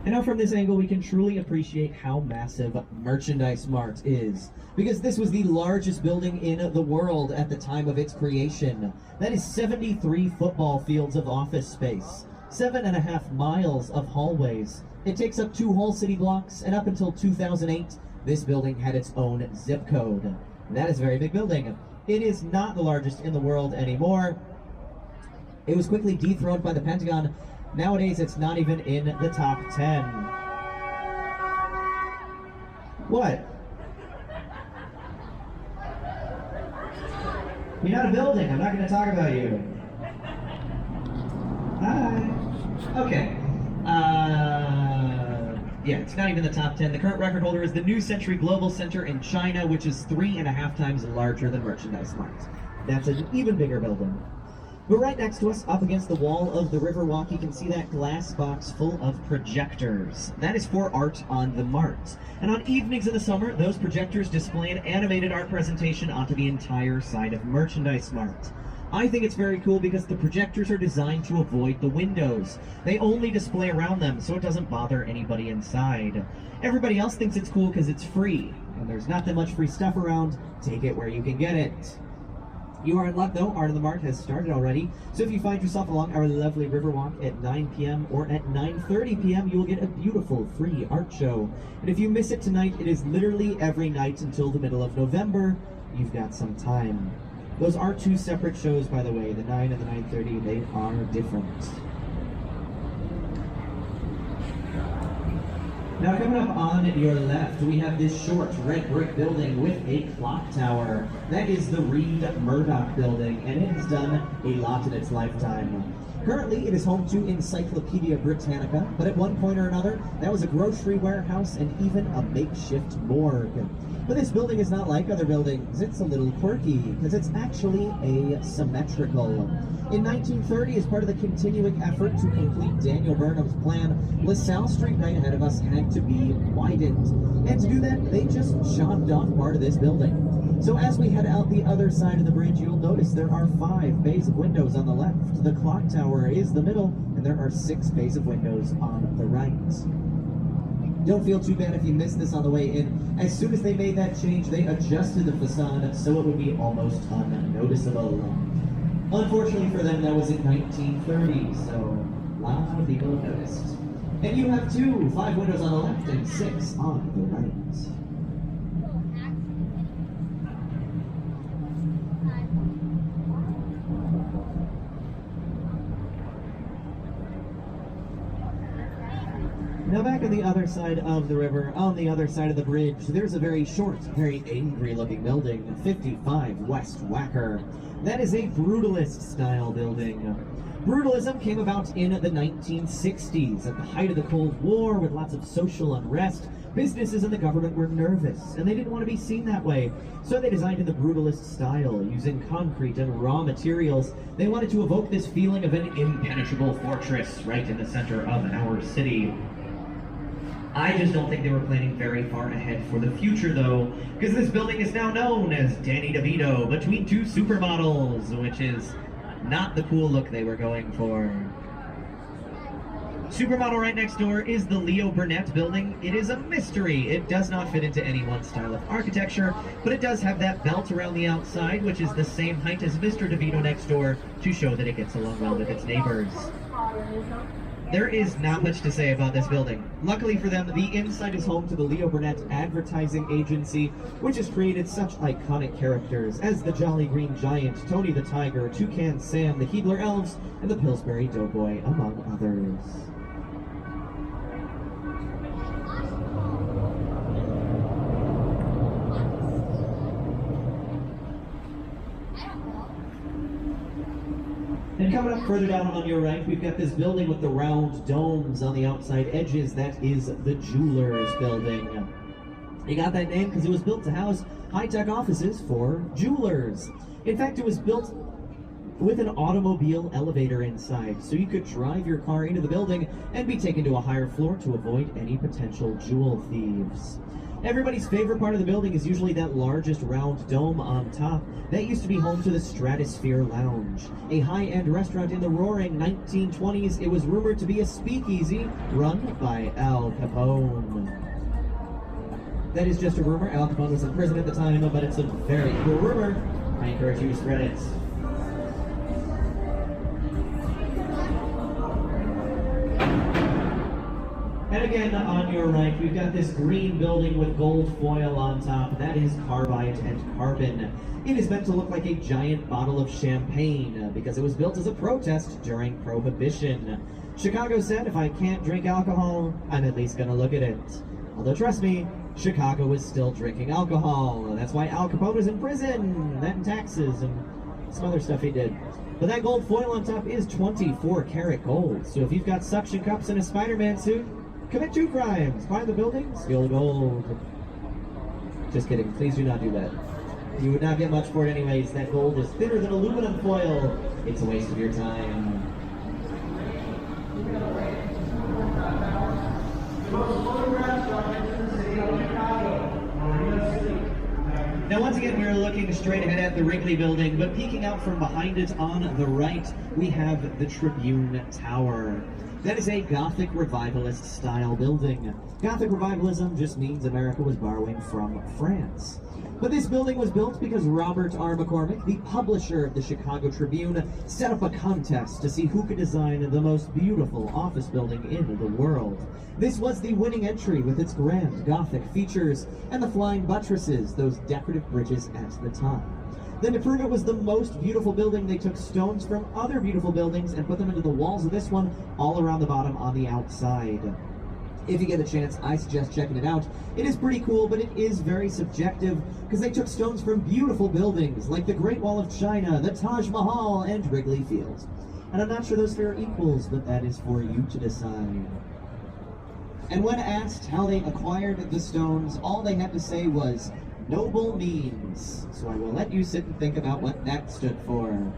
And now from this angle, we can truly appreciate how massive Merchandise Mart is, because this was the largest building in the world at the time of its creation. That is 73 football fields of office space, 7.5 miles of hallways. It takes up 2 whole city blocks, and up until 2008, this building had its own zip code. That is a very big building. It is not the largest in the world anymore. It was quickly dethroned by the Pentagon. Nowadays, it's not even in the top 10. What? You're not a building. I'm not going to talk about you. Hi. Okay. Yeah, it's not even the top 10. The current record holder is the New Century Global Center in China, which is 3.5 times larger than Merchandise Mart. That's an even bigger building. But right next to us, up against the wall of the Riverwalk, you can see that glass box full of projectors. That is for art on the Mart. And on evenings in the summer, those projectors display an animated art presentation onto the entire side of Merchandise Mart. I think it's very cool because the projectors are designed to avoid the windows. They only display around them, so it doesn't bother anybody inside. Everybody else thinks it's cool because it's free, and there's not that much free stuff around. Take it where you can get it. You are in luck though, Art on the Mart has started already, so if you find yourself along our lovely Riverwalk at 9 p.m. or at 9:30 p.m., you will get a beautiful free art show. And if you miss it tonight, it is literally every night until the middle of November. You've got some time. Those are 2 separate shows, by the way, the 9 and the 9:30, they are different. Now coming up on your left, we have this short red brick building with a clock tower. That is the Reed Murdoch building, and it has done a lot in its lifetime. Currently, it is home to Encyclopedia Britannica, but at one point or another, that was a grocery warehouse and even a makeshift morgue. But this building is not like other buildings. It's a little quirky, because it's actually asymmetrical. In 1930, as part of the continuing effort to complete Daniel Burnham's plan, LaSalle Street right ahead of us had to be widened. And to do that, they just chopped off part of this building. So as we head out the other side of the bridge, you'll notice there are 5 bays of windows on the left. The clock tower is the middle, and there are 6 bays of windows on the right. Don't feel too bad if you missed this on the way in. As soon as they made that change, they adjusted the facade so it would be almost unnoticeable. Unfortunately for them, that was in 1930, so a lot of people have noticed. And you have 5 windows on the left and 6 on the right. Now back on the other side of the river, on the other side of the bridge, there's a very short, very angry-looking building, 55 West Wacker. That is a brutalist style building. Brutalism came about in the 1960s, at the height of the Cold War, with lots of social unrest. Businesses and the government were nervous, and they didn't want to be seen that way. So they designed in the brutalist style, using concrete and raw materials. They wanted to evoke this feeling of an impenetrable fortress right in the center of our city. I just don't think they were planning very far ahead for the future, though, because this building is now known as Danny DeVito between 2 supermodels, which is not the cool look they were going for. Supermodel right next door is the Leo Burnett building. It is a mystery. It does not fit into any one style of architecture, but it does have that belt around the outside, which is the same height as Mr. DeVito next door, to show that it gets along well with its neighbors. There is not much to say about this building. Luckily for them, the inside is home to the Leo Burnett Advertising Agency, which has created such iconic characters as the Jolly Green Giant, Tony the Tiger, Toucan Sam, the Keebler Elves, and the Pillsbury Doughboy, among others. And coming up further down on your right, we've got this building with the round domes on the outside edges. That is the Jewelers Building. It got that name because it was built to house high-tech offices for jewelers. In fact, it was built with an automobile elevator inside, so you could drive your car into the building and be taken to a higher floor to avoid any potential jewel thieves. Everybody's favorite part of the building is usually that largest round dome on top. That used to be home to the Stratosphere Lounge, a high-end restaurant in the roaring 1920s. It was rumored to be a speakeasy run by Al Capone. That is just a rumor. Al Capone was in prison at the time, but it's a very cool rumor. I encourage you to spread it. And again, on your right, we've got this green building with gold foil on top. That is carbide and carbon. It is meant to look like a giant bottle of champagne because it was built as a protest during Prohibition. Chicago said, if I can't drink alcohol, I'm at least gonna look at it. Although trust me, Chicago is still drinking alcohol. That's why Al Capone was in prison, that and taxes and some other stuff he did. But that gold foil on top is 24 karat gold. So if you've got suction cups and a Spider-Man suit, commit 2 crimes. Buy the building, steal the gold. Just kidding, please do not do that. You would not get much for it anyways. That gold is thinner than aluminum foil. It's a waste of your time. Now once again, we're looking straight ahead at the Wrigley Building, but peeking out from behind it on the right, we have the Tribune Tower. That is a Gothic Revivalist style building. Gothic Revivalism just means America was borrowing from France. But this building was built because Robert R. McCormick, the publisher of the Chicago Tribune, set up a contest to see who could design the most beautiful office building in the world. This was the winning entry with its grand Gothic features and the flying buttresses, those decorative bridges at the top. Then to prove it was the most beautiful building, they took stones from other beautiful buildings and put them into the walls of this one all around the bottom on the outside. If you get a chance, I suggest checking it out. It is pretty cool, but it is very subjective because they took stones from beautiful buildings like the Great Wall of China, the Taj Mahal, and Wrigley Field. And I'm not sure those fair equals, but that is for you to decide. And when asked how they acquired the stones, all they had to say was, noble means. So I will let you sit and think about what that stood for.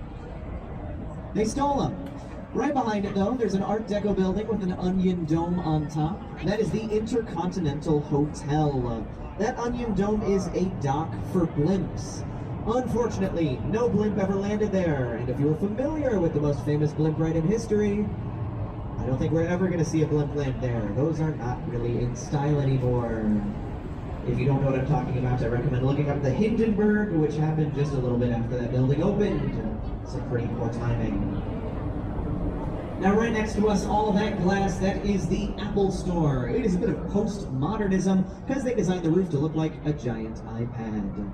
They stole them. Right behind it, though, there's an Art Deco building with an onion dome on top. That is the Intercontinental Hotel. That onion dome is a dock for blimps. Unfortunately, no blimp ever landed there, and if you're familiar with the most famous blimp ride in history, I don't think we're ever going to see a blimp land there. Those are not really in style anymore. If you don't know what I'm talking about, I recommend looking up the Hindenburg, which happened just a little bit after that building opened. Some pretty poor timing. Now right next to us, all of that glass, that is the Apple Store. It is a bit of post-modernism because they designed the roof to look like a giant iPad.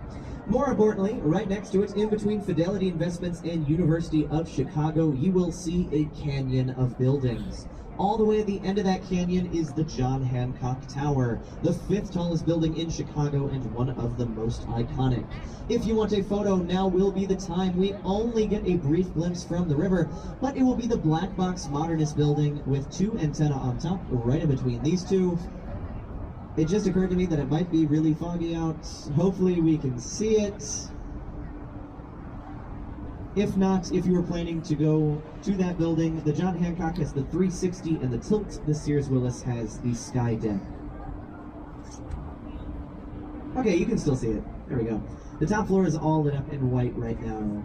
More importantly, right next to it, in between Fidelity Investments and University of Chicago, you will see a canyon of buildings. All the way at the end of that canyon is the John Hancock Tower, the 5th tallest building in Chicago and one of the most iconic. If you want a photo, now will be the time. We only get a brief glimpse from the river, but it will be the black box modernist building with 2 antennae on top, right in between these two. It just occurred to me that it might be really foggy out. Hopefully we can see it. If not, if you were planning to go to that building, the John Hancock has the 360 and the tilt. The Sears Willis has the sky deck. Okay, you can still see it. There we go. The top floor is all lit up in white right now.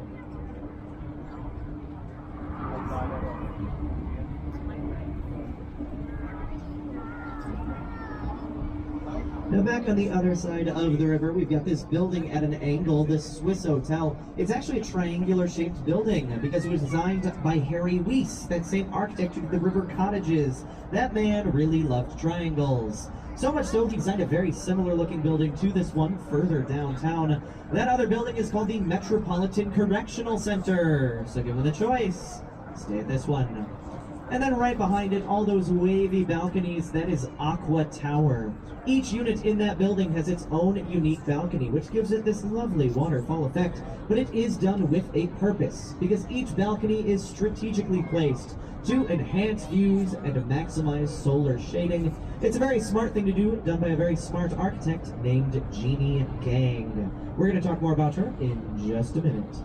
Now back on the other side of the river, we've got this building at an angle, the Swiss Hotel. It's actually a triangular shaped building because it was designed by Harry Weiss, that same architect who did the river cottages. That man really loved triangles. So much so, he designed a very similar looking building to this one further downtown. That other building is called the Metropolitan Correctional Center. So given the choice, stay at this one. And then right behind it, all those wavy balconies, that is Aqua Tower. Each unit in that building has its own unique balcony, which gives it this lovely waterfall effect, but it is done with a purpose, because each balcony is strategically placed to enhance views and to maximize solar shading. It's a very smart thing to do, done by a very smart architect named Jeannie Gang. We're going to talk more about her in just a minute.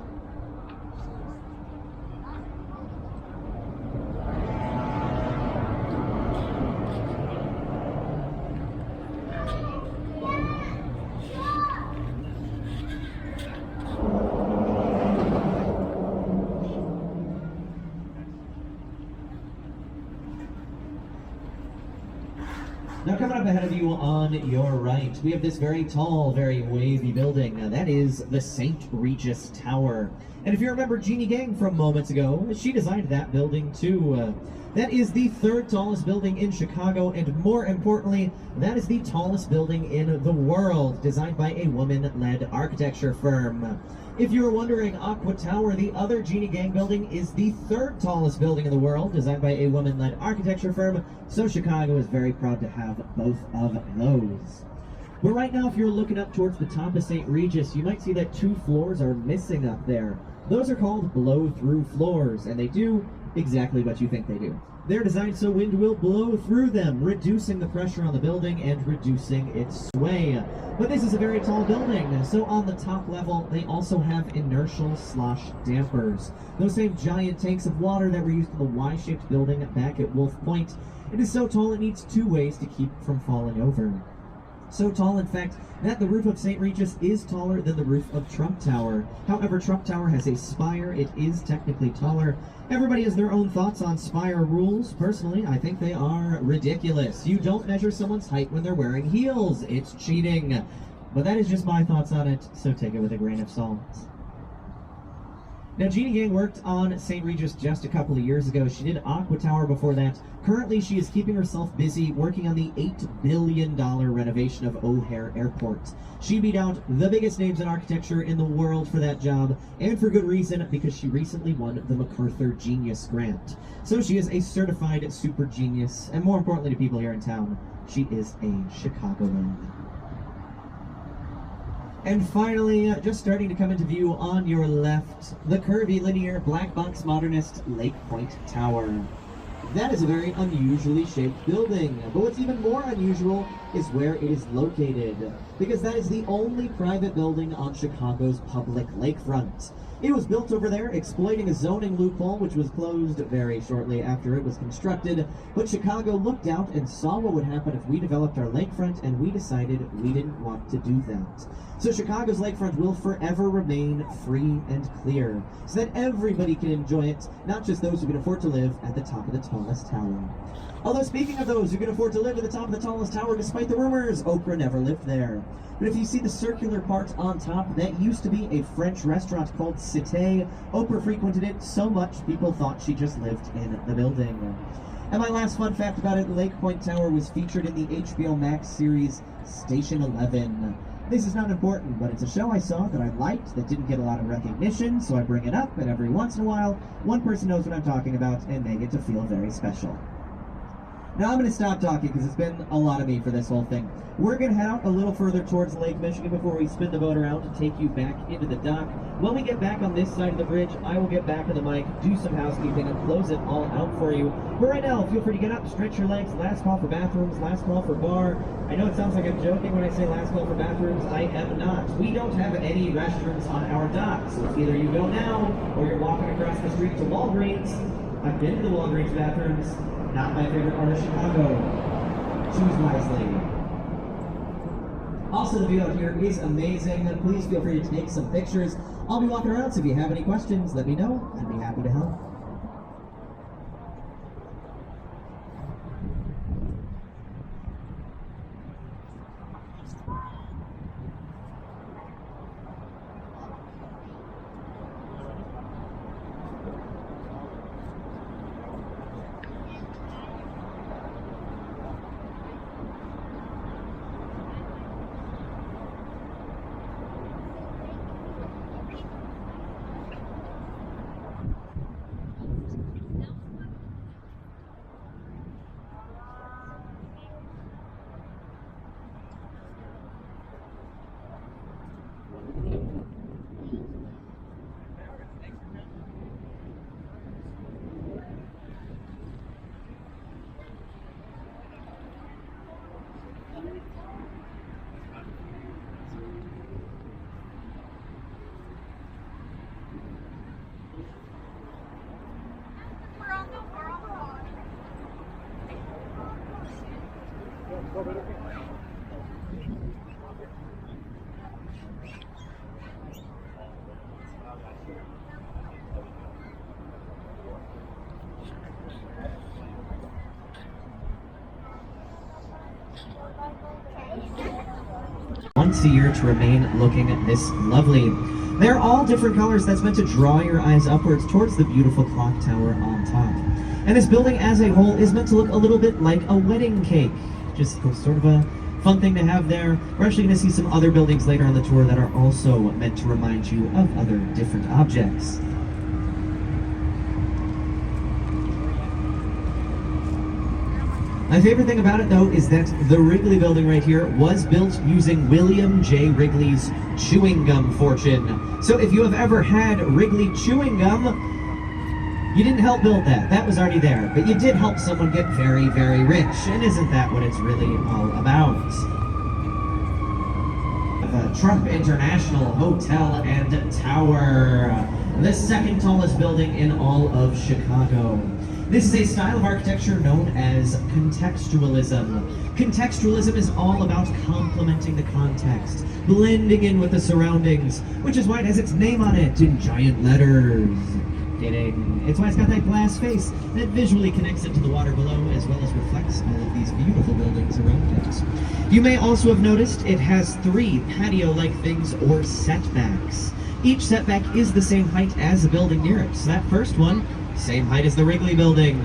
Coming up ahead of you on your right, we have this very tall, very wavy building. Now, that is the St. Regis Tower. And if you remember Jeannie Gang from moments ago, she designed that building too. That is the third tallest building in Chicago, and more importantly, that is the tallest building in the world, designed by a woman-led architecture firm. If you were wondering, Aqua Tower, the other Jeannie Gang building, is the third tallest building in the world, designed by a woman-led architecture firm, so Chicago is very proud to have both of those. But right now, if you're looking up towards the top of St. Regis, you might see that 2 floors are missing up there. Those are called blow-through floors, and they do exactly what you think they do. They're designed so wind will blow through them, reducing the pressure on the building and reducing its sway. But this is a very tall building, so on the top level, they also have inertial slosh dampers. Those same giant tanks of water that were used in the Y-shaped building back at Wolf Point. It is so tall it needs 2 ways to keep from falling over. So tall, in fact, that the roof of St. Regis is taller than the roof of Trump Tower. However, Trump Tower has a spire. It is technically taller. Everybody has their own thoughts on spire rules. Personally, I think they are ridiculous. You don't measure someone's height when they're wearing heels. It's cheating. But that is just my thoughts on it, so take it with a grain of salt. Now, Jeannie Gang worked on St. Regis just a couple of years ago. She did Aqua Tower before that. Currently, she is keeping herself busy working on the $8 billion renovation of O'Hare Airport. She beat out the biggest names in architecture in the world for that job, and for good reason, because she recently won the MacArthur Genius Grant. So she is a certified super genius, and more importantly to people here in town, she is a Chicagoan. And finally, just starting to come into view on your left, the curvy, linear, black box modernist Lake Point Tower. That is a very unusually shaped building, but what's even more unusual is where it is located, because that is the only private building on Chicago's public lakefront. It was built over there, exploiting a zoning loophole, which was closed very shortly after it was constructed, but Chicago looked out and saw what would happen if we developed our lakefront, and we decided we didn't want to do that. So Chicago's lakefront will forever remain free and clear, so that everybody can enjoy it, not just those who can afford to live at the top of the tallest tower. Although speaking of those who can afford to live at the top of the tallest tower, despite the rumors, Oprah never lived there. But if you see the circular part on top, that used to be a French restaurant called Cité. Oprah frequented it so much people thought she just lived in the building. And my last fun fact about it, Lake Point Tower was featured in the HBO Max series Station 11. This is not important, but it's a show I saw that I liked that didn't get a lot of recognition, so I bring it up, and every once in a while, one person knows what I'm talking about, and they get to feel very special. Now I'm going to stop talking because it's been a lot of me for this whole thing. We're going to head out a little further towards Lake Michigan before we spin the boat around to take you back into the dock. When we get back on this side of the bridge, I will get back on the mic, do some housekeeping, and close it all out for you. But right now, feel free to get up, stretch your legs, last call for bathrooms, last call for bar. I know it sounds like I'm joking when I say last call for bathrooms. I am not. We don't have any restrooms on our dock, so it's either you go now or you're walking across the street to Walgreens. I've been to the Walgreens bathrooms. Not my favorite part of Chicago. Choose wisely. Also, the view out here is amazing. Please feel free to take some pictures. I'll be walking around, so if you have any questions, let me know. I'd be happy to help. once a year to remain looking this lovely. They're all different colors that's meant to draw your eyes upwards towards the beautiful clock tower on top. And this building as a whole is meant to look a little bit like a wedding cake. Just sort of a fun thing to have there. We're actually going to see some other buildings later on the tour that are also meant to remind you of other different objects. My favorite thing about it, though, is that the Wrigley building right here was built using William J. Wrigley's chewing gum fortune. So if you have ever had Wrigley chewing gum, you didn't help build that. That was already there. But you did help someone get very, very rich. And isn't that what it's really all about? The Trump International Hotel and Tower, the second tallest building in all of Chicago. This is a style of architecture known as contextualism. Contextualism is all about complementing the context, blending in with the surroundings, which is why it has its name on it in giant letters. Kidding. It's why it's got that glass face that visually connects it to the water below, as well as reflects all of these beautiful buildings around it. You may also have noticed it has 3 patio-like things or setbacks. Each setback is the same height as the building near it. So that first one, same height as the Wrigley building.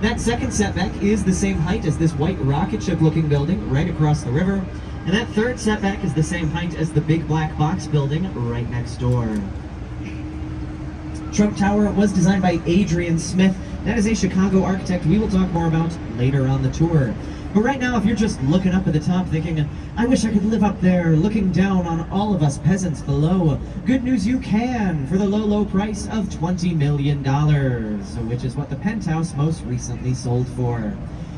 That second setback is the same height as this white rocket ship looking building right across the river. And that third setback is the same height as the big black box building right next door. Trump Tower was designed by Adrian Smith. That is a Chicago architect we will talk more about later on the tour. But right now, if you're just looking up at the top thinking, I wish I could live up there, looking down on all of us peasants below, good news, you can, for the low, low price of $20 million, which is what the penthouse most recently sold for.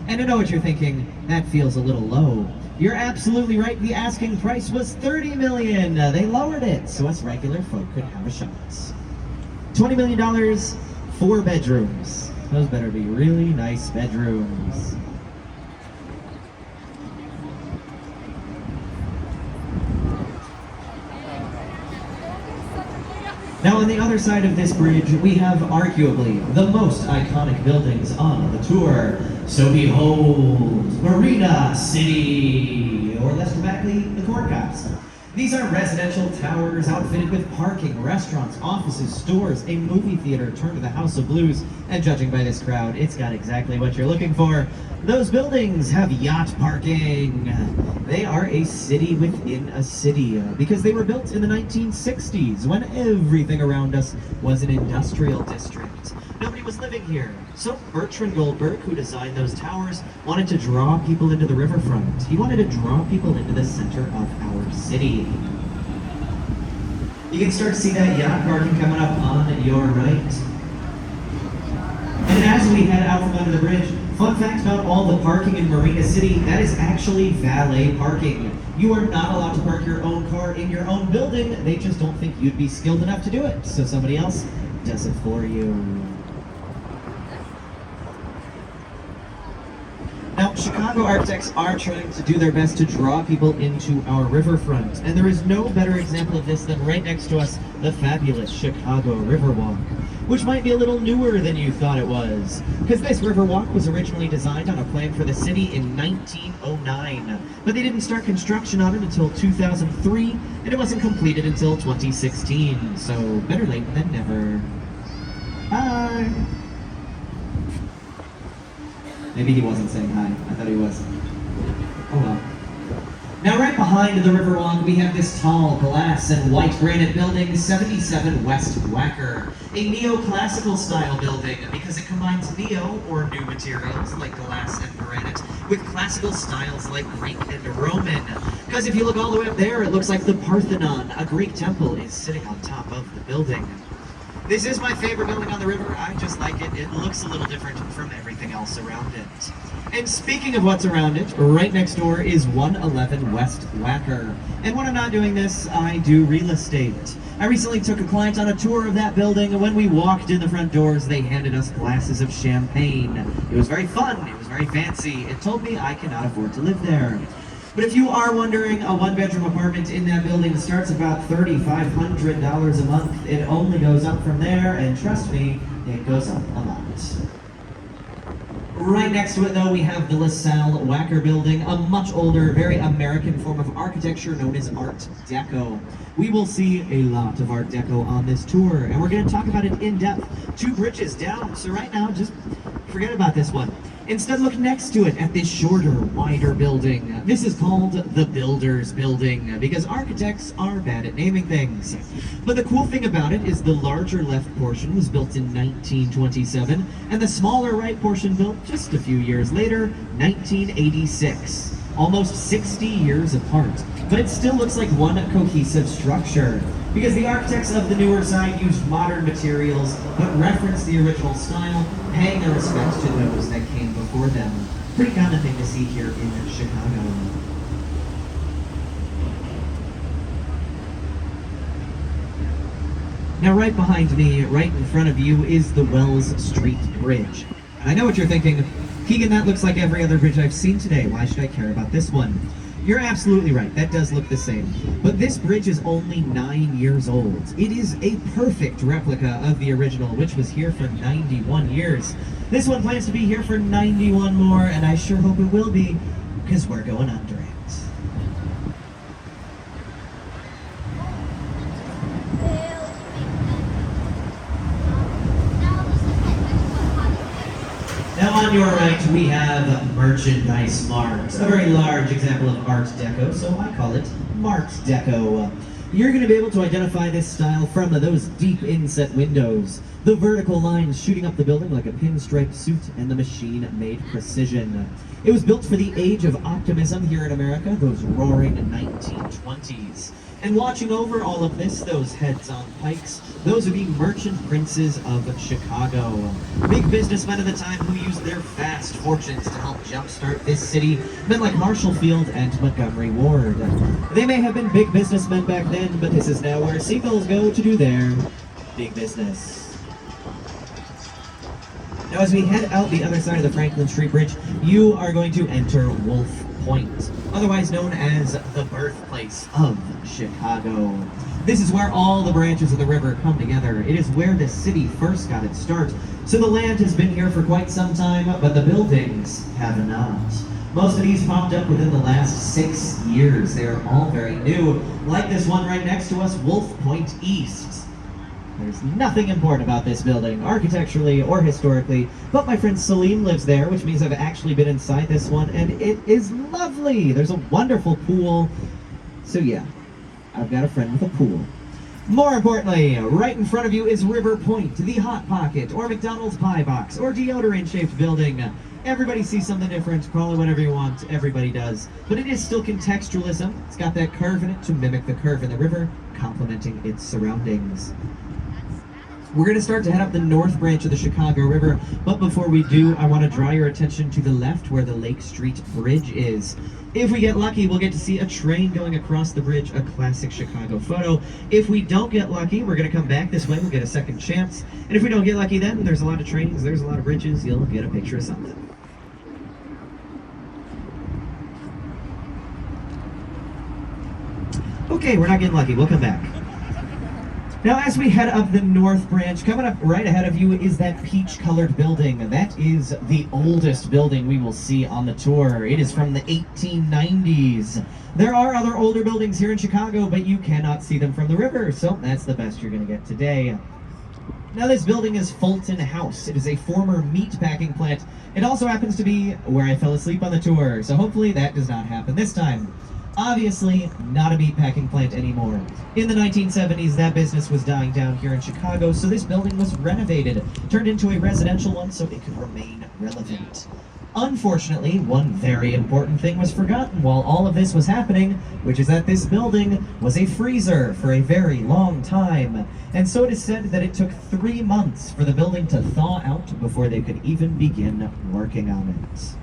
And I know what you're thinking, that feels a little low. You're absolutely right, the asking price was $30 million. They lowered it, so us regular folk could have a shot. $20 million, 4 bedrooms. Those better be really nice bedrooms. Now on the other side of this bridge, we have arguably the most iconic buildings on the tour. So behold, Marina City, or less dramatically, the Corn Cops. These are residential towers outfitted with parking, restaurants, offices, stores, a movie theater turned to the House of Blues, and judging by this crowd, it's got exactly what you're looking for. Those buildings have yacht parking. They are a city within a city because they were built in the 1960s when everything around us was an industrial district. Nobody was living here. So Bertrand Goldberg, who designed those towers, wanted to draw people into the riverfront. He wanted to draw people into the center of our city. You can start to see that yacht parking coming up on your right. And as we head out from under the bridge, fun fact about all the parking in Marina City, that is actually valet parking. You are not allowed to park your own car in your own building. They just don't think you'd be skilled enough to do it. So somebody else does it for you. Now, Chicago architects are trying to do their best to draw people into our riverfront, and there is no better example of this than right next to us, the fabulous Chicago Riverwalk, which might be a little newer than you thought it was, because this Riverwalk was originally designed on a plan for the city in 1909, but they didn't start construction on it until 2003, and it wasn't completed until 2016, so better late than never. Bye! Maybe he wasn't saying hi. I thought he was. Oh well. Now right behind the Riverwalk, we have this tall glass and white granite building, 77 West Wacker. A neoclassical style building because it combines neo, or new materials like glass and granite, with classical styles like Greek and Roman. Because if you look all the way up there, it looks like the Parthenon, a Greek temple, is sitting on top of the building. This is my favorite building on the river. I just like it. It looks a little different from everything else around it. And speaking of what's around it, right next door is 111 West Wacker. And when I'm not doing this, I do real estate. I recently took a client on a tour of that building, and when we walked in the front doors, they handed us glasses of champagne. It was very fun. It was very fancy. It told me I cannot afford to live there. But if you are wondering, a one-bedroom apartment in that building starts about $3,500 a month. It only goes up from there, and trust me, it goes up a lot. Right next to it, though, we have the LaSalle Wacker Building, a much older, very American form of architecture known as Art Deco. We will see a lot of Art Deco on this tour, and we're going to talk about it in depth. 2 bridges down, so right now, just forget about this one. Instead, look next to it at this shorter, wider building. This is called the Builder's Building because architects are bad at naming things. But the cool thing about it is the larger left portion was built in 1927 and the smaller right portion built just a few years later, 1986. Almost 60 years apart, but it still looks like one cohesive structure because the architects of the newer side used modern materials but referenced the original style, paying their respects to those that came before them. Pretty common thing to see here in Chicago. Now right behind me, right in front of you, is the Wells Street Bridge. And I know what you're thinking, Keegan, that looks like every other bridge I've seen today. Why should I care about this one? You're absolutely right. That does look the same. But this bridge is only 9 years old. It is a perfect replica of the original, which was here for 91 years. This one plans to be here for 91 more, and I sure hope it will be, because we're going under it. Now on your right, we have Merchandise Mart, a very large example of Art Deco, so I call it Mart Deco. You're going to be able to identify this style from those deep inset windows, the vertical lines shooting up the building like a pinstripe suit, and the machine-made precision. It was built for the age of optimism here in America, those roaring 1920s. And watching over all of this, those heads on pikes, those are the merchant princes of Chicago. Big businessmen of the time who used their vast fortunes to help jumpstart this city, men like Marshall Field and Montgomery Ward. They may have been big businessmen back then, but this is now where seagulls go to do their big business. Now as we head out the other side of the Franklin Street Bridge, you are going to enter Wolf Point, otherwise known as the birthplace of Chicago. This is where all the branches of the river come together. It is where the city first got its start. So the land has been here for quite some time, but the buildings have not. Most of these popped up within the last 6 years. They are all very new, like this one right next to us, Wolf Point East. There's nothing important about this building, architecturally or historically, but my friend Salim lives there, which means I've actually been inside this one, and it is lovely! There's a wonderful pool. So yeah, I've got a friend with a pool. More importantly, right in front of you is River Point, the Hot Pocket, or McDonald's Pie Box, or deodorant-shaped building. Everybody sees something different, call it whatever you want, everybody does. But it is still contextualism. It's got that curve in it to mimic the curve in the river, complementing its surroundings. We're going to start to head up the north branch of the Chicago River, but before we do, I want to draw your attention to the left where the Lake Street Bridge is. If we get lucky, we'll get to see a train going across the bridge, a classic Chicago photo. If we don't get lucky, we're going to come back this way, we'll get a second chance. And if we don't get lucky then, there's a lot of trains, there's a lot of bridges, you'll get a picture of something. Okay, we're not getting lucky, we'll come back. Now as we head up the north branch, coming up right ahead of you is that peach-colored building. That is the oldest building we will see on the tour. It is from the 1890s. There are other older buildings here in Chicago, but you cannot see them from the river, so that's the best you're going to get today. Now this building is Fulton House. It is a former meat packing plant. It also happens to be where I fell asleep on the tour, so hopefully that does not happen this time. Obviously, not a meatpacking plant anymore. In the 1970s, that business was dying down here in Chicago, so this building was renovated, turned into a residential one so it could remain relevant. Unfortunately, one very important thing was forgotten while all of this was happening, which is that this building was a freezer for a very long time. And so it is said that it took 3 months for the building to thaw out before they could even begin working on it.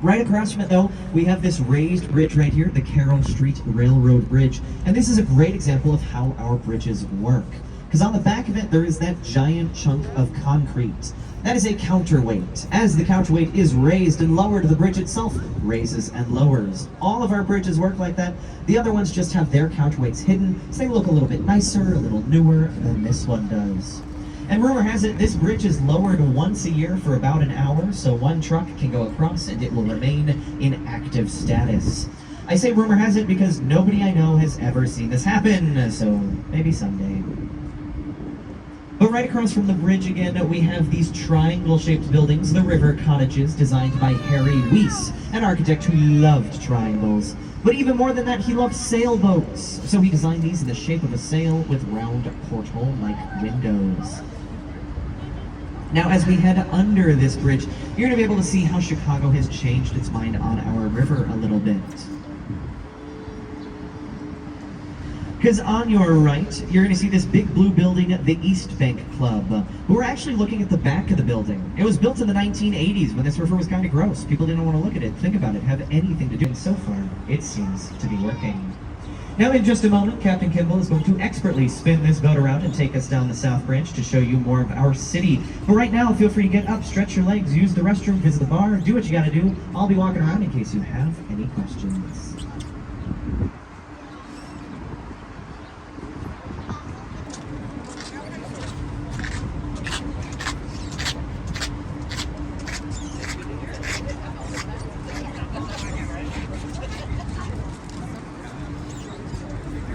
Right across from it, though, we have this raised bridge right here, the Carroll Street Railroad Bridge. And this is a great example of how our bridges work. Because on the back of it, there is that giant chunk of concrete. That is a counterweight. As the counterweight is raised and lowered, the bridge itself raises and lowers. All of our bridges work like that. The other ones just have their counterweights hidden, so they look a little bit nicer, a little newer than this one does. And rumor has it this bridge is lowered once a year for about an hour, so one truck can go across and it will remain in active status. I say rumor has it because nobody I know has ever seen this happen, so maybe someday. But right across from the bridge again, we have these triangle-shaped buildings, the River Cottages, designed by Harry Weiss, an architect who loved triangles. But even more than that, he loved sailboats, so he designed these in the shape of a sail with round porthole-like windows. Now, as we head under this bridge, you're going to be able to see how Chicago has changed its mind on our river a little bit. Because on your right, you're going to see this big blue building, the East Bank Club. But we're actually looking at the back of the building. It was built in the 1980s when this river was kind of gross. People didn't want to look at it, think about it, have anything to do. And so far, it seems to be working. Now in just a moment, Captain Kimball is going to expertly spin this boat around and take us down the South Branch to show you more of our city. But right now, feel free to get up, stretch your legs, use the restroom, visit the bar, do what you gotta do. I'll be walking around in case you have any questions.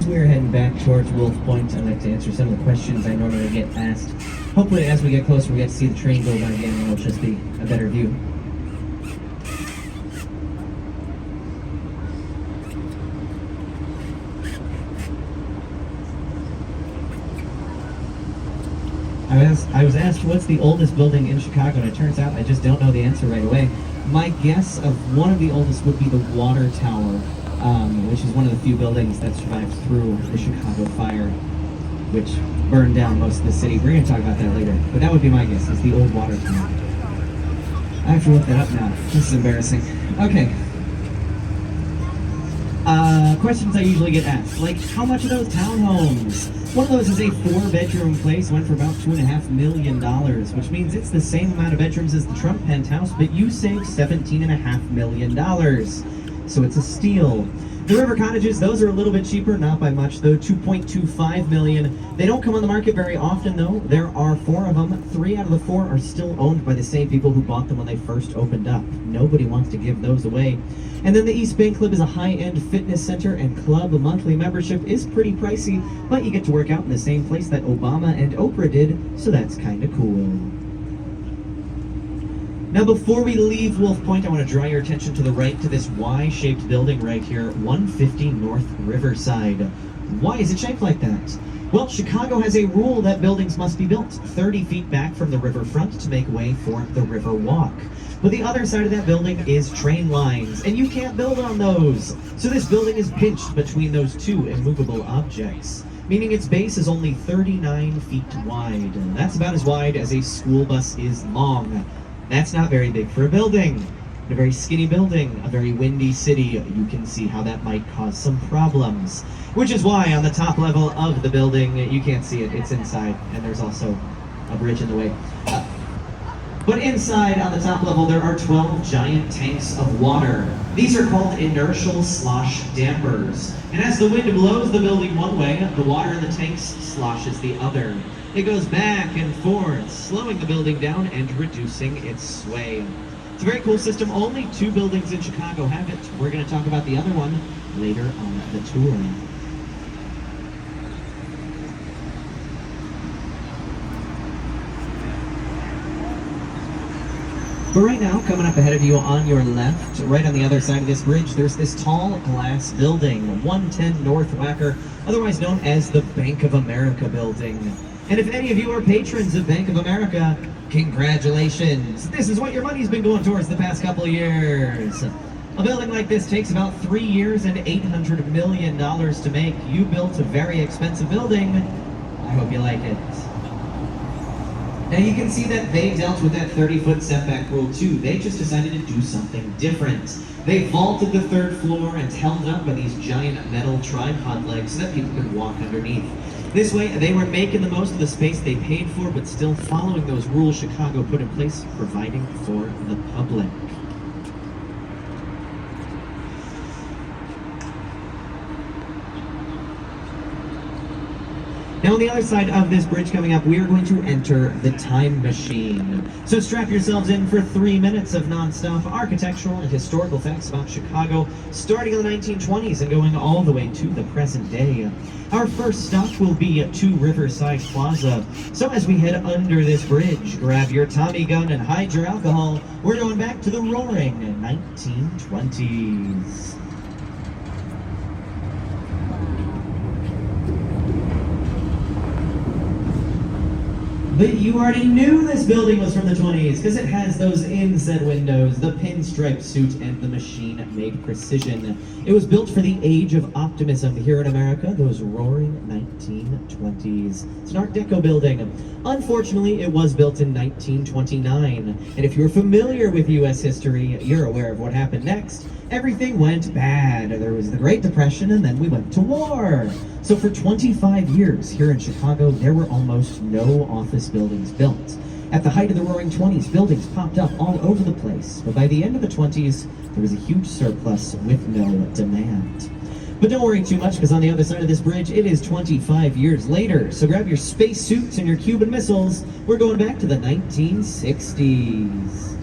We're heading back towards Wolf Point. I'd like to answer some of the questions I normally get asked. Hopefully, as we get closer, we get to see the train go by again, and it'll just be a better view. I was asked what's the oldest building in Chicago, and it turns out I just don't know the answer right away. My guess of one of the oldest would be the Water Tower, which is one of the few buildings that survived through the Chicago fire, which burned down most of the city. We're going to talk about that later, but that would be my guess, is the old Water Tower. I have to look that up now. This is embarrassing. Okay. Questions I usually get asked, like how much are those townhomes? One of those is a 4-bedroom place, went for about $2.5 million, which means it's the same amount of bedrooms as the Trump penthouse, but you save $17.5 million. So it's a steal. The River Cottages, those are a little bit cheaper, not by much though, $2.25 million. They don't come on the market very often though. There are 4 of them. 3 out of the 4 are still owned by the same people who bought them when they first opened up. Nobody wants to give those away. And then the East Bank Club is a high-end fitness center and club. A monthly membership is pretty pricey, but you get to work out in the same place that Obama and Oprah did, so that's kind of cool. Now before we leave Wolf Point, I want to draw your attention to the right to this Y-shaped building right here, 150 North Riverside. Why is it shaped like that? Well, Chicago has a rule that buildings must be built 30 feet back from the riverfront to make way for the Riverwalk. But the other side of that building is train lines, and you can't build on those. So this building is pinched between those 2 immovable objects, meaning its base is only 39 feet wide. That's about as wide as a school bus is long. That's not very big for a building. A very skinny building, a very windy city, you can see how that might cause some problems. Which is why on the top level of the building, you can't see it, it's inside, and there's also a bridge in the way. But inside, on the top level, there are 12 giant tanks of water. These are called inertial slosh dampers. And as the wind blows the building one way, the water in the tanks sloshes the other. It goes back and forth, slowing the building down and reducing its sway. It's a very cool system. Only 2 buildings in Chicago have it. We're going to talk about the other one later on the tour. But right now, coming up ahead of you on your left, right on the other side of this bridge, there's this tall glass building, 110 North Wacker, otherwise known as the Bank of America building. And if any of you are patrons of Bank of America, congratulations! This is what your money's been going towards the past couple of years. A building like this takes about 3 years and $800 million to make. You built a very expensive building. I hope you like it. Now you can see that they dealt with that 30-foot setback rule too. They just decided to do something different. They vaulted the 3rd floor and held it up by these giant metal tripod legs so that people could walk underneath. This way, they were making the most of the space they paid for, but still following those rules Chicago put in place, providing for the public. Now on the other side of this bridge coming up, we are going to enter the time machine. So strap yourselves in for 3 minutes of non-stop architectural and historical facts about Chicago, starting in the 1920s and going all the way to the present day. Our first stop will be to Riverside Plaza. So as we head under this bridge, grab your Tommy gun and hide your alcohol. We're going back to the roaring 1920s. But you already knew this building was from the 20s because it has those inset windows, the pinstripe suit, and the machine-made precision. It was built for the age of optimism here in America, those roaring 1920s. It's an Art Deco building. Unfortunately, it was built in 1929. And if you're familiar with U.S. history, you're aware of what happened next. Everything went bad. There was the Great Depression, and then we went to war. So for 25 years here in Chicago, there were almost no office buildings built. At the height of the Roaring 20s, buildings popped up all over the place. But by the end of the 20s, there was a huge surplus with no demand. But don't worry too much, because on the other side of this bridge, it is 25 years later. So grab your space suits and your Cuban missiles. We're going back to the 1960s.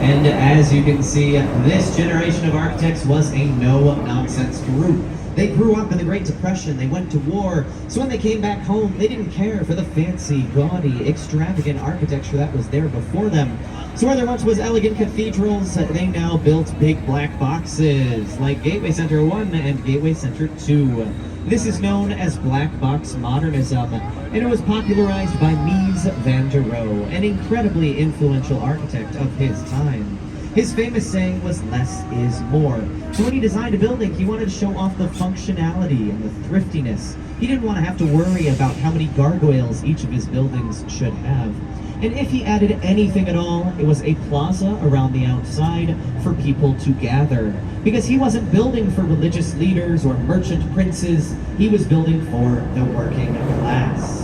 And as you can see, this generation of architects was a no-nonsense group. They grew up in the Great Depression, they went to war, so when they came back home, they didn't care for the fancy, gaudy, extravagant architecture that was there before them. So where there once was elegant cathedrals, they now built big black boxes, like Gateway Center 1 and Gateway Center 2. This is known as black box modernism, and it was popularized by Mies van der Rohe, an incredibly influential architect of his time. His famous saying was, "Less is more." So when he designed a building, he wanted to show off the functionality and the thriftiness. He didn't want to have to worry about how many gargoyles each of his buildings should have. And if he added anything at all, it was a plaza around the outside for people to gather. Because he wasn't building for religious leaders or merchant princes, he was building for the working class.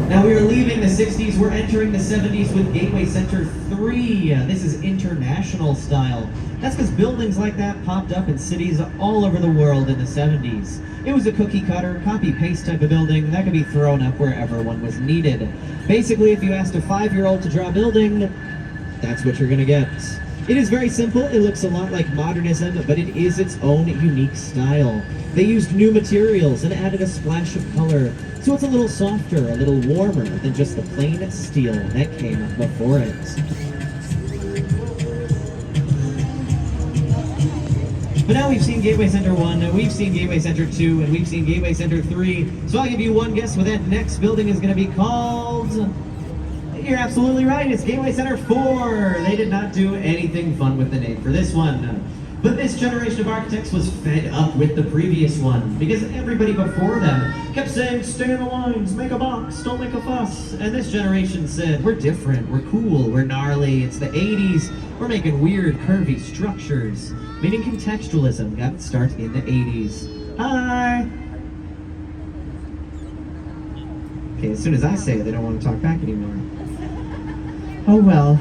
Now we are leaving the 60s, we're entering the 70s with Gateway Center 3. This is international style. That's because buildings like that popped up in cities all over the world in the 70s. It was a cookie cutter, copy-paste type of building that could be thrown up wherever one was needed. Basically, if you asked a 5-year-old to draw a building, that's what you're gonna get. It is very simple, it looks a lot like modernism, but it is its own unique style. They used new materials and added a splash of color, so it's a little softer, a little warmer than just the plain steel that came before it. But now we've seen Gateway Center 1, we've seen Gateway Center 2, and we've seen Gateway Center 3, so I'll give you one guess what that next building is going to be called. You're absolutely right, it's Gateway Center 4. They did not do anything fun with the name for this one. But this generation of architects was fed up with the previous one, because everybody before them kept saying, "Stay in the lines, make a box, don't make a fuss." And this generation said, "We're different, we're cool, we're gnarly, it's the 80s, we're making weird, curvy structures." Meaning contextualism got its start in the 80s. Hi! Okay, as soon as I say it, they don't want to talk back anymore. Oh well.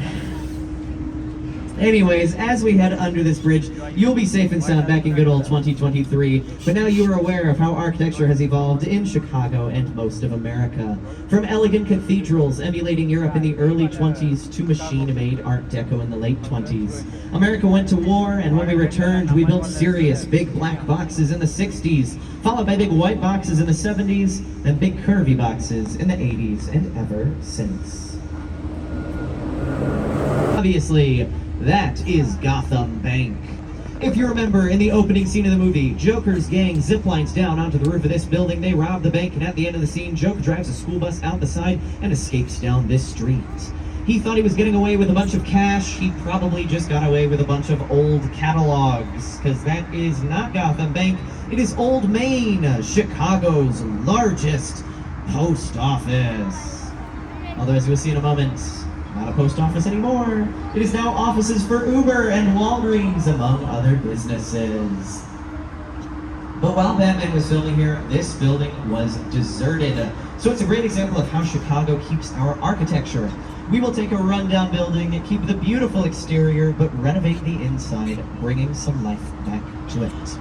Anyways, as we head under this bridge, you'll be safe and sound back in good old 2023, but now you are aware of how architecture has evolved in Chicago and most of America. From elegant cathedrals emulating Europe in the early 20s to machine-made Art Deco in the late 20s. America went to war, and when we returned, we built serious big black boxes in the 60s, followed by big white boxes in the 70s, and big curvy boxes in the 80s, and ever since. Obviously, that is Gotham Bank. If you remember, in the opening scene of the movie, Joker's gang ziplines down onto the roof of this building, they rob the bank, and at the end of the scene, Joker drives a school bus out the side and escapes down this street. He thought he was getting away with a bunch of cash. He probably just got away with a bunch of old catalogs, because that is not Gotham Bank. It is Old Main, Chicago's largest post office. Although, as you'll see in a moment, not a post office anymore. It is now offices for Uber and Walgreens, among other businesses. But while Batman was filming here, this building was deserted. So it's a great example of how Chicago keeps our architecture. We will take a rundown building, keep the beautiful exterior, but renovate the inside, bringing some life back to it.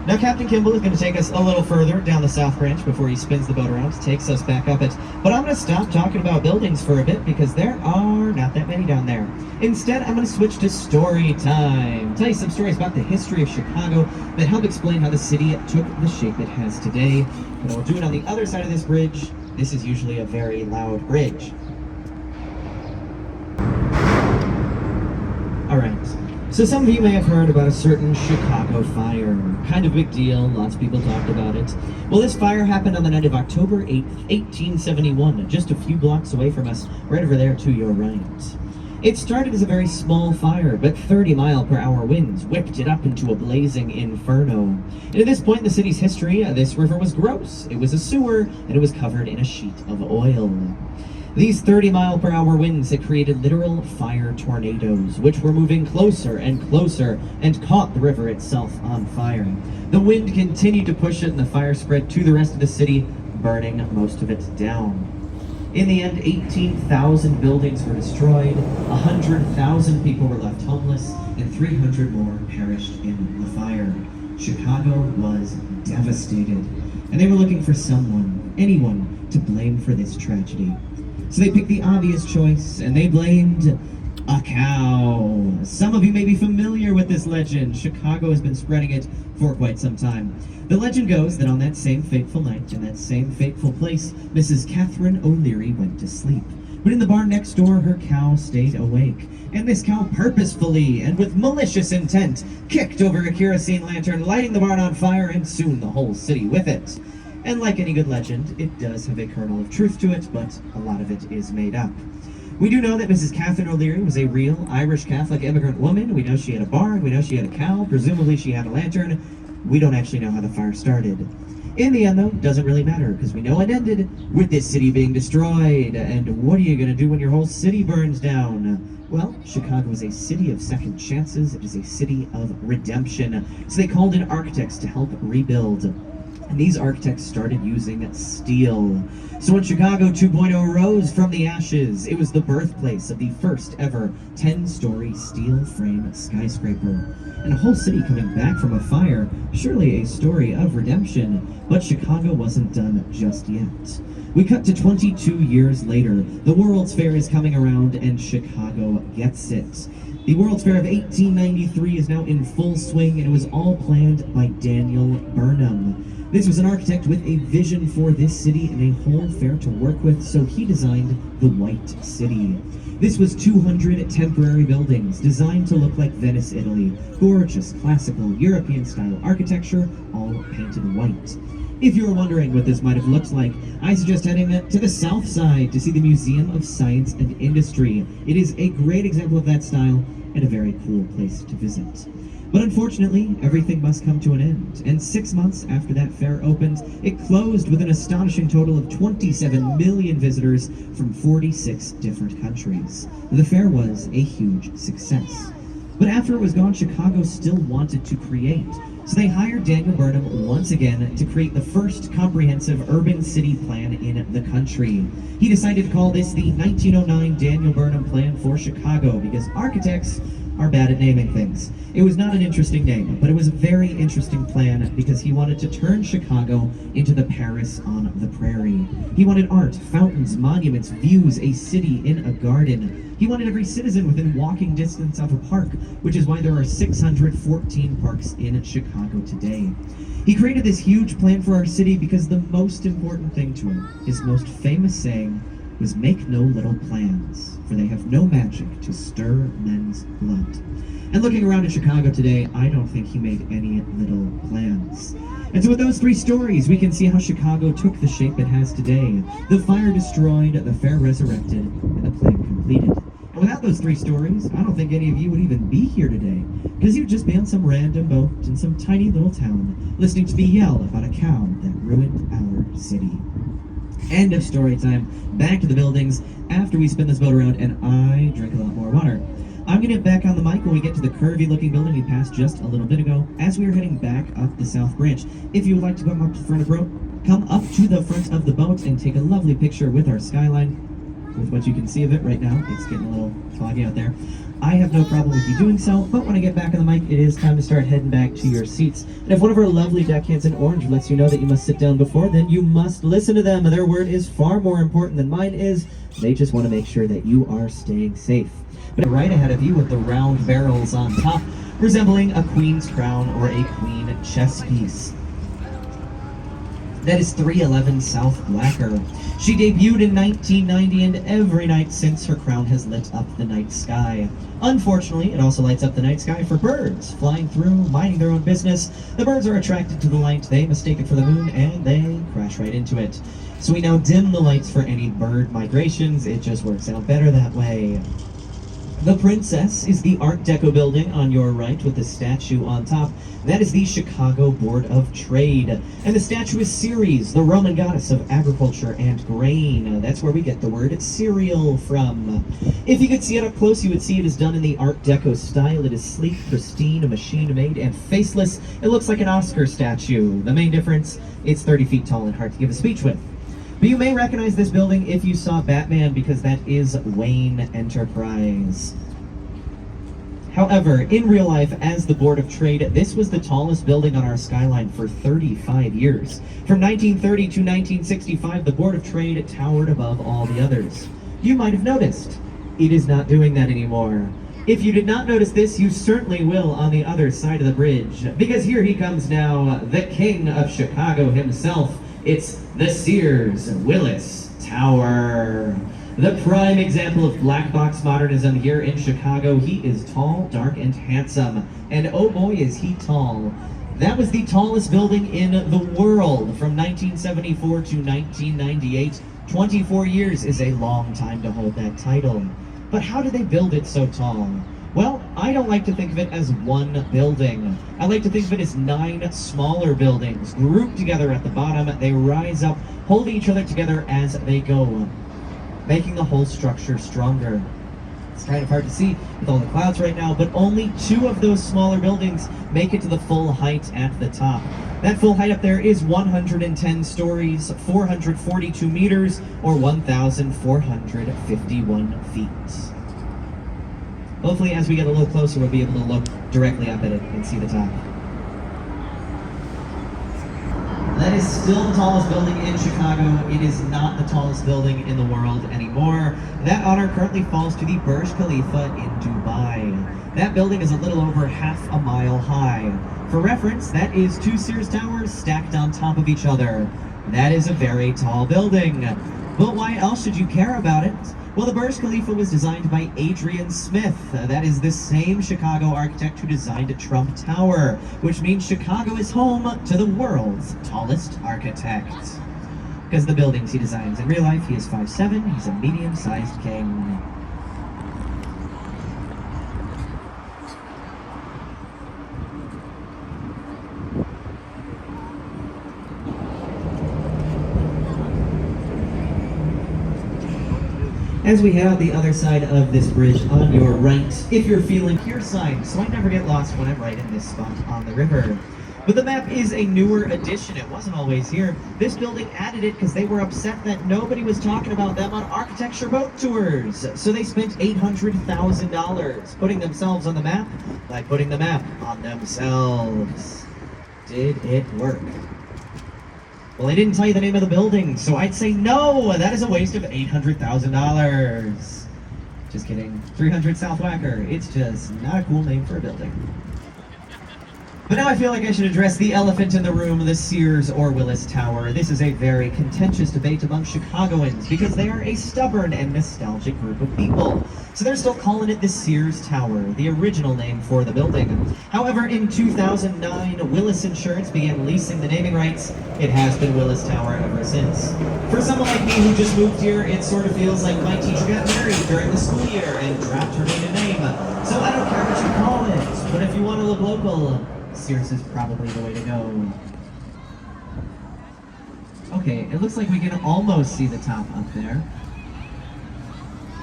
Now, Captain Kimball is going to take us a little further down the South Branch before he spins the boat around, takes us back up it. But I'm going to stop talking about buildings for a bit because there are not that many down there. Instead, I'm going to switch to story time. Tell you some stories about the history of Chicago that help explain how the city took the shape it has today. And we'll do it on the other side of this bridge. This is usually a very loud bridge. All right. So some of you may have heard about a certain Chicago fire. Kind of big deal, lots of people talked about it. Well, this fire happened on the night of October 8th, 1871, just a few blocks away from us, right over there to your right. It started as a very small fire, but 30-mile-per-hour winds whipped it up into a blazing inferno. And at this point in the city's history, this river was gross. It was a sewer, and it was covered in a sheet of oil. These 30-mile-per-hour winds had created literal fire tornadoes, which were moving closer and closer and caught the river itself on fire. The wind continued to push it, and the fire spread to the rest of the city, burning most of it down. In the end, 18,000 buildings were destroyed, 100,000 people were left homeless, and 300 more perished in the fire. Chicago was devastated, and they were looking for someone, anyone, to blame for this tragedy. So they picked the obvious choice, and they blamed a cow. Some of you may be familiar with this legend. Chicago has been spreading it for quite some time. The legend goes that on that same fateful night, in that same fateful place, Mrs. Catherine O'Leary went to sleep. But in the barn next door, her cow stayed awake. And this cow purposefully and with malicious intent kicked over a kerosene lantern, lighting the barn on fire, and soon the whole city with it. And like any good legend, it does have a kernel of truth to it, but a lot of it is made up. We do know that Mrs. Catherine O'Leary was a real Irish Catholic immigrant woman. We know she had a barn, we know she had a cow, presumably she had a lantern. We don't actually know how the fire started. In the end, though, it doesn't really matter, because we know it ended with this city being destroyed. And what are you going to do when your whole city burns down? Well, Chicago is a city of second chances. It is a city of redemption. So they called in architects to help rebuild. And these architects started using steel. So when Chicago 2.0 rose from the ashes, it was the birthplace of the first ever 10-story steel frame skyscraper. And a whole city coming back from a fire, surely a story of redemption. But Chicago wasn't done just yet. We cut to 22 years later. The World's Fair is coming around, and Chicago gets it. The World's Fair of 1893 is now in full swing, and it was all planned by Daniel Burnham. This was an architect with a vision for this city and a whole fair to work with, so he designed the White City. This was 200 temporary buildings designed to look like Venice, Italy. Gorgeous, classical, European-style architecture, all painted white. If you were wondering what this might have looked like, I suggest heading to the south side to see the Museum of Science and Industry. It is a great example of that style and a very cool place to visit. But unfortunately, everything must come to an end, and 6 months after that fair opened, it closed with an astonishing total of 27 million visitors from 46 different countries. The fair was a huge success. But after it was gone, Chicago still wanted to create. So they hired Daniel Burnham once again to create the first comprehensive urban city plan in the country. He decided to call this the 1909 Daniel Burnham Plan for Chicago because architects are bad at naming things. It was not an interesting name, but it was a very interesting plan because he wanted to turn Chicago into the Paris on the prairie. He wanted art, fountains, monuments, views, a city in a garden. He wanted every citizen within walking distance of a park, which is why there are 614 parks in Chicago today. He created this huge plan for our city because the most important thing to him, his most famous saying, was make no little plans, for they have no magic to stir men's blood. And looking around at Chicago today, I don't think he made any little plans. And so with those three stories, we can see how Chicago took the shape it has today. The fire destroyed, the fair resurrected, and the plan completed. And without those three stories, I don't think any of you would even be here today, because you'd just be on some random boat in some tiny little town, listening to me yell about a cow that ruined our city. End of story time. Back to the buildings after we spin this boat around and I drink a lot more water. I'm going to get back on the mic when we get to the curvy-looking building we passed just a little bit ago as we are heading back up the South Branch. If you would like to come up to the front of the boat, come up to the front of the boat and take a lovely picture with our skyline. with what you can see of it right now. It's getting a little foggy out there. I have no problem with you doing so, but when I get back on the mic, it is time to start heading back to your seats. And if one of our lovely deckhands in orange lets you know that you must sit down before, then you must listen to them. Their word is far more important than mine is. They just want to make sure that you are staying safe. But right ahead of you with the round barrels on top, resembling a queen's crown or a queen chess piece. That is 311 South Blacker. She debuted in 1990, and every night since, her crown has lit up the night sky. Unfortunately, it also lights up the night sky for birds flying through, minding their own business. The birds are attracted to the light, they mistake it for the moon, and they crash right into it. So we now dim the lights for any bird migrations. It just works out better that way. The Princess is the Art Deco building on your right with the statue on top. That is the Chicago Board of Trade. And the statue is Ceres, the Roman goddess of agriculture and grain. That's where we get the word cereal from. If you could see it up close, you would see it is done in the Art Deco style. It is sleek, pristine, machine-made, and faceless. It looks like an Oscar statue. The main difference, it's 30 feet tall and hard to give a speech with. But you may recognize this building if you saw Batman, because that is Wayne Enterprise. However, in real life, as the Board of Trade, this was the tallest building on our skyline for 35 years. From 1930 to 1965, the Board of Trade towered above all the others. You might have noticed, it is not doing that anymore. If you did not notice this, you certainly will on the other side of the bridge, because here he comes now, the king of Chicago himself. It's the Sears Willis Tower. The prime example of black box modernism here in Chicago. He is tall, dark, and handsome. And oh boy, is he tall. That was the tallest building in the world from 1974 to 1998. 24 years is a long time to hold that title. But how did they build it so tall? Well, I don't like to think of it as one building. I like to think of it as 9 smaller buildings grouped together at the bottom. They rise up, holding each other together as they go, making the whole structure stronger. It's kind of hard to see with all the clouds right now, but only 2 of those smaller buildings make it to the full height at the top. That full height up there is 110 stories, 442 meters, or 1,451 feet. Hopefully, as we get a little closer, we'll be able to look directly up at it and see the top. That is still the tallest building in Chicago. It is not the tallest building in the world anymore. That honor currently falls to the Burj Khalifa in Dubai. That building is a little over half a mile high. For reference, that is 2 Sears towers stacked on top of each other. That is a very tall building. But why else should you care about it? Well, the Burj Khalifa was designed by Adrian Smith. That is the same Chicago architect who designed Trump Tower, which means Chicago is home to the world's tallest architect. Because the buildings he designs in real life, he is 5'7", he's a medium-sized king. As we head out the other side of this bridge on your right, if you're feeling your side, so I never get lost when I'm right in this spot on the river. But the map is a newer addition. It wasn't always here. This building added it because they were upset that nobody was talking about them on architecture boat tours. So they spent $800,000 putting themselves on the map by putting the map on themselves. Did it work? Well, I didn't tell you the name of the building, so I'd say no, that is a waste of $800,000. Just kidding. 300 South Wacker. It's just not a cool name for a building. But now I feel like I should address the elephant in the room, the Sears or Willis Tower. This is a very contentious debate among Chicagoans because they are a stubborn and nostalgic group of people. So they're still calling it the Sears Tower, the original name for the building. However, in 2009, Willis Insurance began leasing the naming rights. It has been Willis Tower ever since. For someone like me who just moved here, it sort of feels like my teacher got married during the school year and dropped her maiden name. So I don't care what you call it, but if you want to look local, Sears is probably the way to go. Okay, it looks like we can almost see the top up there.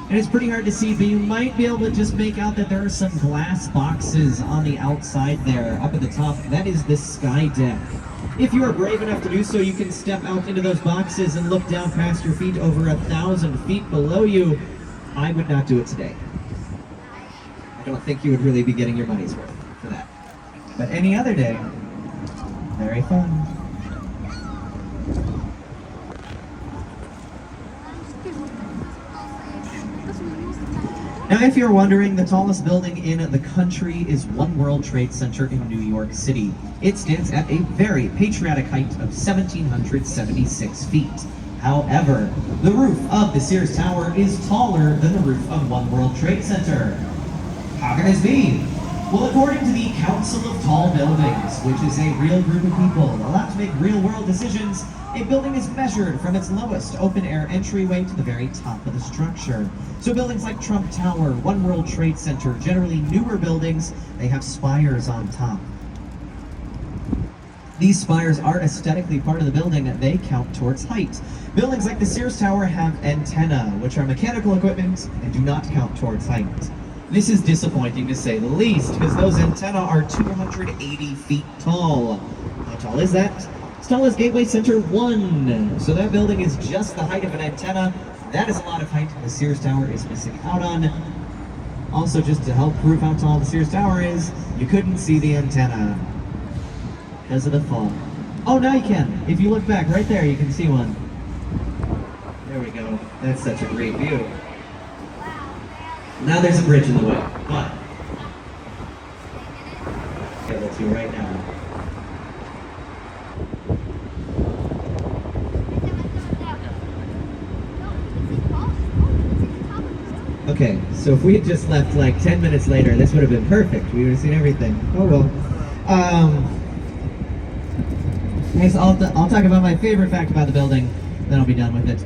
And it's pretty hard to see, but you might be able to just make out that there are some glass boxes on the outside there, up at the top. That is the sky deck. If you are brave enough to do so, you can step out into those boxes and look down past your feet over 1,000 feet below you. I would not do it today. I don't think you would really be getting your money's worth for that. But any other day, very fun. Now, if you're wondering, the tallest building in the country is One World Trade Center in New York City. It stands at a very patriotic height of 1,776 feet. However, the roof of the Sears Tower is taller than the roof of One World Trade Center. How can this be? Well, according to the Council of Tall Buildings, which is a real group of people allowed to make real-world decisions, a building is measured from its lowest open-air entryway to the very top of the structure. So buildings like Trump Tower, One World Trade Center, generally newer buildings, they have spires on top. These spires are aesthetically part of the building. They count towards height. Buildings like the Sears Tower have antennae, which are mechanical equipment and do not count towards height. This is disappointing to say the least, because those antennae are 280 feet tall. How tall is that? As tall as Gateway Center 1. So that building is just the height of an antenna. That is a lot of height the Sears Tower is missing out on. Also, just to help prove how tall the Sears Tower is, you couldn't see the antenna because of the fog. Oh, now you can. If you look back right there, you can see one. There we go. That's such a great view. Now there's a bridge in the way, but I'll get to you right now. Okay, so if we had just left like 10 minutes later, this would have been perfect. We would have seen everything. Oh well. I'll talk about my favorite fact about the building, then I'll be done with it.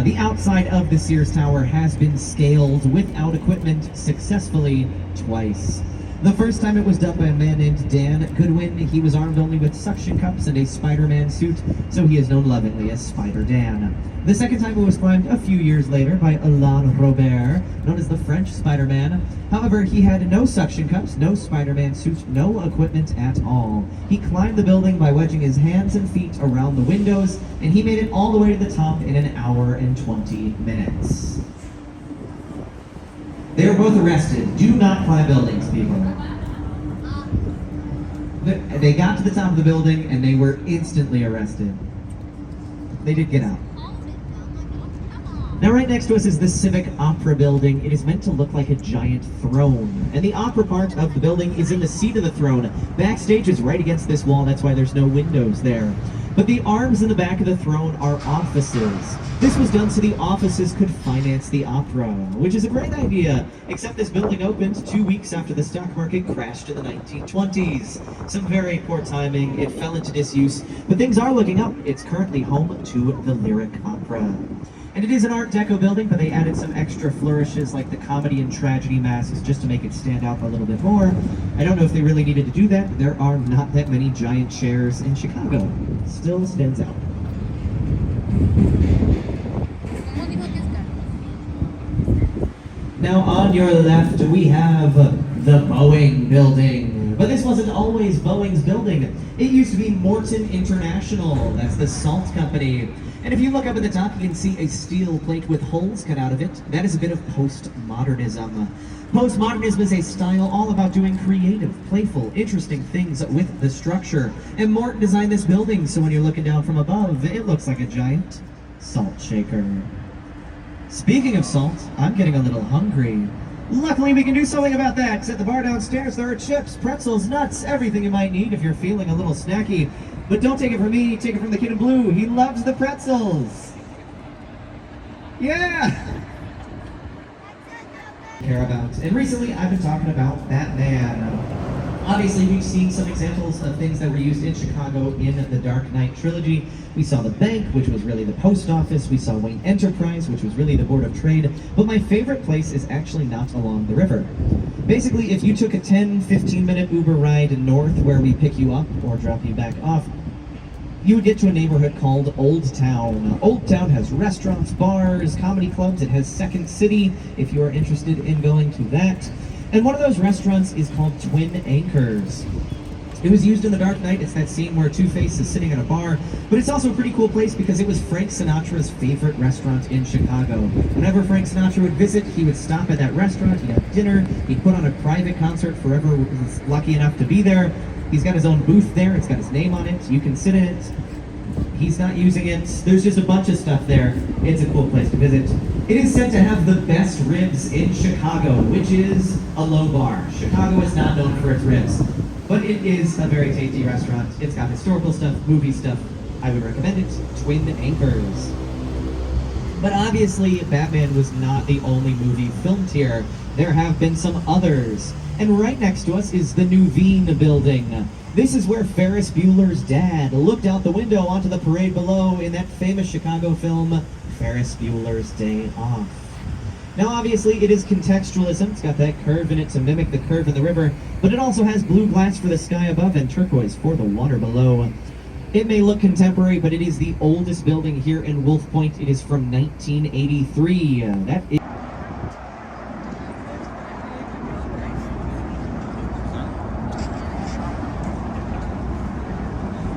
The outside of the Sears Tower has been scaled without equipment successfully twice. The first time it was done by a man named Dan Goodwin. He was armed only with suction cups and a Spider-Man suit, so he is known lovingly as Spider Dan. The second time it was climbed a few years later by Alain Robert, known as the French Spider-Man. However, he had no suction cups, no Spider-Man suit, no equipment at all. He climbed the building by wedging his hands and feet around the windows, and he made it all the way to the top in 1 hour and 20 minutes. They were both arrested. Do not climb buildings, people. They got to the top of the building and they were instantly arrested. They did get out. Now right next to us is the Civic Opera building. It is meant to look like a giant throne. And the opera part of the building is in the seat of the throne. Backstage is right against this wall, that's why there's no windows there. But the arms in the back of the throne are offices. This was done so the offices could finance the opera, which is a great idea, except this building opened 2 weeks after the stock market crashed in the 1920s. Some very poor timing, it fell into disuse, but things are looking up. It's currently home to the Lyric Opera. And it is an Art Deco building, but they added some extra flourishes like the comedy and tragedy masks just to make it stand out a little bit more. I don't know if they really needed to do that. There are not that many giant chairs in Chicago. Still stands out. Now on your left we have the Boeing building. But this wasn't always Boeing's building. It used to be Morton International. That's the salt company. And if you look up at the top, you can see a steel plate with holes cut out of it. That is a bit of postmodernism. Postmodernism is a style all about doing creative, playful, interesting things with the structure. And Morton designed this building, so when you're looking down from above, it looks like a giant salt shaker. Speaking of salt, I'm getting a little hungry. Luckily, we can do something about that. At the bar downstairs, there are chips, pretzels, nuts, everything you might need if you're feeling a little snacky. But don't take it from me, take it from the kid in blue. He loves the pretzels. Yeah! Care about. And recently, I've been talking about Batman. Obviously, we've seen some examples of things that were used in Chicago in the Dark Knight trilogy. We saw the bank, which was really the post office. We saw Wayne Enterprise, which was really the Board of Trade. But my favorite place is actually not along the river. Basically, if you took a 10-15 minute Uber ride north where we pick you up or drop you back off, you would get to a neighborhood called Old Town. Old Town has restaurants, bars, comedy clubs. It has Second City, if you are interested in going to that. And one of those restaurants is called Twin Anchors. It was used in The Dark Knight. It's that scene where Two-Face is sitting at a bar. But it's also a pretty cool place because it was Frank Sinatra's favorite restaurant in Chicago. Whenever Frank Sinatra would visit, he would stop at that restaurant, he'd have dinner, he'd put on a private concert for whoever was lucky enough to be there. He's got his own booth there, it's got his name on it, you can sit in it. He's not using it. There's just a bunch of stuff there. It's a cool place to visit. It is said to have the best ribs in Chicago, which is a low bar. Chicago is not known for its ribs, but it is a very tasty restaurant. It's got historical stuff, movie stuff. I would recommend it. Twin Anchors. But obviously, Batman was not the only movie filmed here. There have been some others. And right next to us is the Nuveen building. This is where Ferris Bueller's dad looked out the window onto the parade below in that famous Chicago film, Ferris Bueller's Day Off. Now obviously it is contextualism, it's got that curve in it to mimic the curve in the river, but it also has blue glass for the sky above and turquoise for the water below. It may look contemporary, but it is the oldest building here in Wolf Point. It is from 1983. That is